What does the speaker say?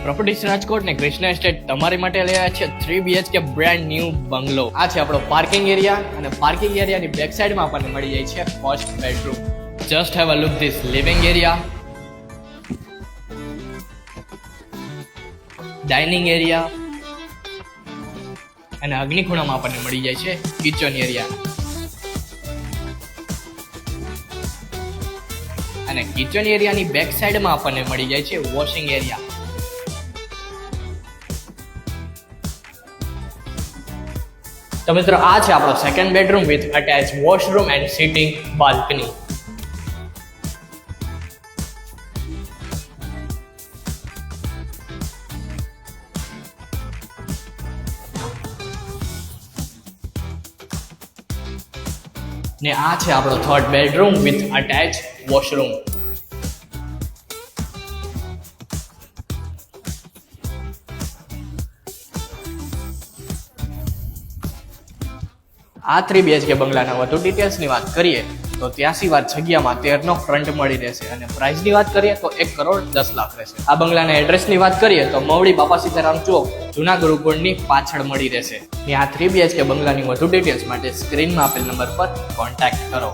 Properties Rajkot ને Krishna estate તમારી માટે લઈ આવ્યા છે 3 BHK બ્રાન્ડ ન્યૂ બંગલો. આ છે આપણો પાર્કિંગ એરિયા અને પાર્કિંગ એરિયાની બેક સાઈડમાં આપણને મળી જાય છે first bedroom. Just have a look this living area, dining area અને અગ્નિખૂણામાં આપણને મળી જાય છે કિચન એરિયા. અને કિચન એરિયાની બેક સાઈડમાં આપણને મળી જાય છે વોશિંગ એરિયા. તો મિત્રો આ છે આપણો second bedroom with attach washroom and sitting balcony. ને આ છે આપણો third bedroom with attach washroom. આ 3 BHK બંગલાના વધુ ડિટેલ્સની વાત કરીએ તો 83 વાર જગ્યામાં 13નો ફ્રન્ટ મળી રહેશે અને પ્રાઇસની વાત કરીએ તો 1,10,00,000 રહેશે. આ બંગલાના એડ્રેસની વાત કરીએ તો મવડી બાપા સીતારામ ચોક જૂના ગુરુકુળની પાછળ મળી રહેશે. ને આ 3 BHK બંગલાની વધુ ડિટેલ્સ માટે સ્ક્રીનમાં આપેલ નંબર પર કોન્ટેક્ટ કરો.